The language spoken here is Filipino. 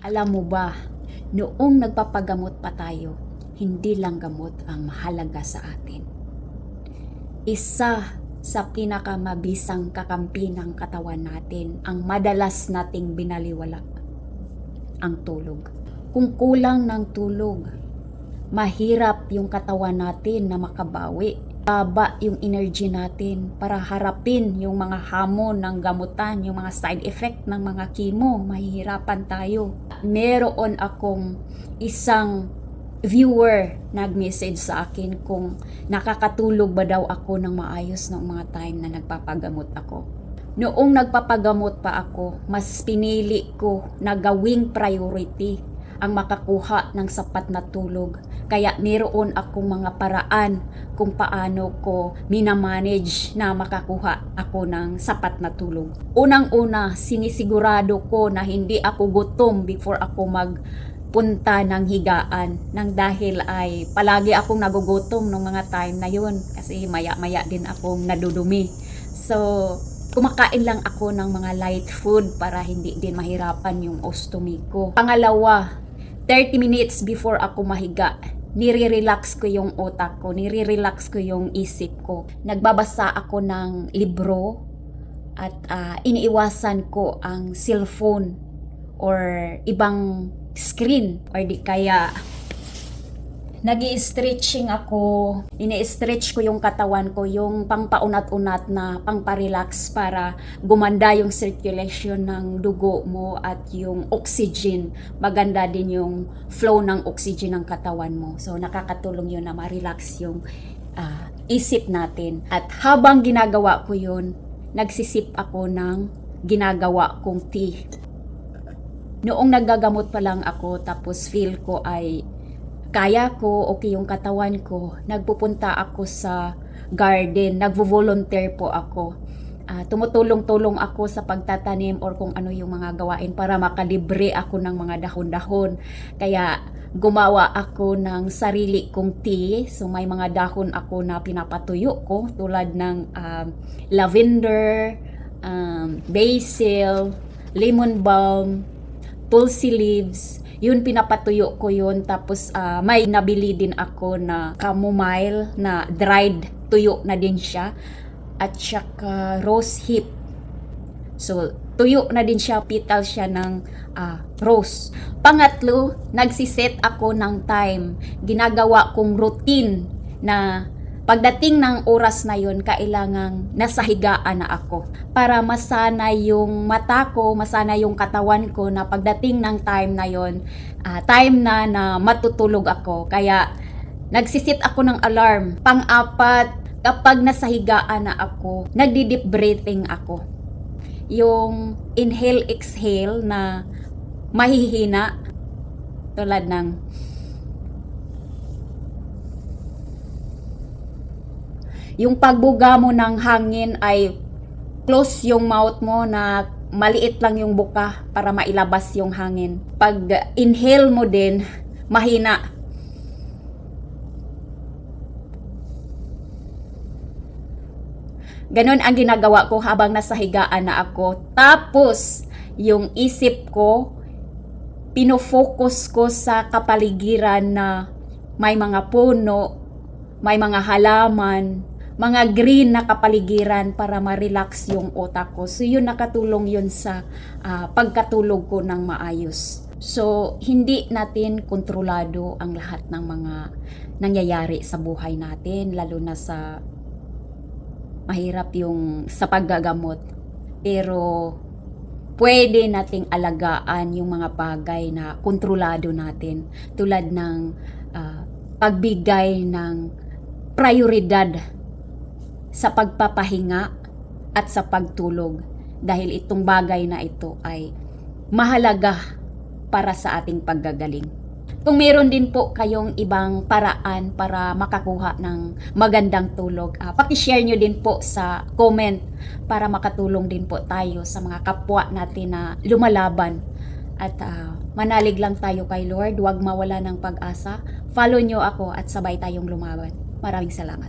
Alam mo ba, noong nagpapagamot pa tayo, hindi lang gamot ang mahalaga sa atin. Isa sa pinakamabisang kakampi ng katawan natin, ang madalas nating binaliwala, ang tulog. Kung kulang ng tulog, mahirap yung katawan natin na makabawi. Baba yung energy natin para harapin yung mga hamon ng gamutan, yung mga side effect ng mga chemo. Mahihirapan tayo. Meron akong isang viewer nag-message sa akin kung nakakatulog ba daw ako ng maayos ng mga time na nagpapagamot ako. Noong nagpapagamot pa ako, mas pinili ko na gawing priority ang makakuha ng sapat na tulog. Kaya meron akong mga paraan kung paano ko minamanage na makakuha ako ng sapat na tulog. Unang-una, sinisigurado ko na hindi ako gutom before ako magpunta ng higaan. Nang dahil ay palagi akong nagugutom ng mga time na yun kasi maya-maya din akong nadudumi. So, kumakain lang ako ng mga light food para hindi din mahirapan yung ostomy ko. Pangalawa, 30 minutes before ako mahiga, nire-relax ko yung utak ko, nire-relax ko yung isip ko. Nagbabasa ako ng libro at iniiwasan ko ang cellphone or ibang screen or di kaya nag-i-stretching ako, ini-stretch ko yung katawan ko, yung pangpaunat-unat na pangparelax para gumanda yung circulation ng dugo mo at yung oxygen. Maganda din yung flow ng oxygen ng katawan mo. So nakakatulong yun na ma-relax yung isip natin. At habang ginagawa ko yun, nagsisip ako ng ginagawa kong tea. Noong naggagamot pa lang ako, tapos feel ko ay kaya ko, okay yung katawan ko, nagpupunta ako sa garden, nagvo-volunteer po ako. Tumutulong-tulong ako sa pagtatanim or kung ano yung mga gawain para makalibre ako ng mga dahon-dahon. Kaya gumawa ako ng sarili kong tea. So may mga dahon ako na pinapatuyo ko tulad ng lavender, basil, lemon balm, tulsi leaves. Yun, pinapatuyo ko yun. Tapos may nabili din ako na chamomile na dried, tuyo na din siya. At saka rose hip. So, tuyo na din siya, petal siya ng rose. Pangatlo, nagsiset ako ng time. Ginagawa kong routine na pagdating ng oras na yun, kailangang nasa higaan na ako. Para masana yung mata ko, masana yung katawan ko na pagdating ng time na yun, time na matutulog ako. Kaya nagsisit ako ng alarm. Pang-apat, kapag nasa higaan na ako, nagdi-deep breathing ako. Yung inhale-exhale na mahihina, tulad ng yung pagbuga mo ng hangin ay close yung mouth mo na maliit lang yung buka para mailabas yung hangin. Pag inhale mo din, mahina. Ganon ang ginagawa ko habang nasa higaan na ako. Tapos, yung isip ko, pinofocus ko sa kapaligiran na may mga puno, may mga halaman, mga green na kapaligiran para ma-relax yung utak ko. So yun, nakatulong yun sa pagkatulog ko ng maayos. So hindi natin kontrolado ang lahat ng mga nangyayari sa buhay natin, lalo na sa mahirap yung sa paggagamot. Pero pwede nating alagaan yung mga bagay na kontrolado natin, tulad ng pagbigay ng prioridad sa pagpapahinga at sa pagtulog, dahil itong bagay na ito ay mahalaga para sa ating paggagaling. Kung meron din po kayong ibang paraan para makakuha ng magandang tulog, paki-share nyo din po sa comment para makatulong din po tayo sa mga kapwa natin na lumalaban. At manalig lang tayo kay Lord, huwag mawala ng pag-asa. Follow nyo ako at sabay tayong lumaban. Maraming salamat.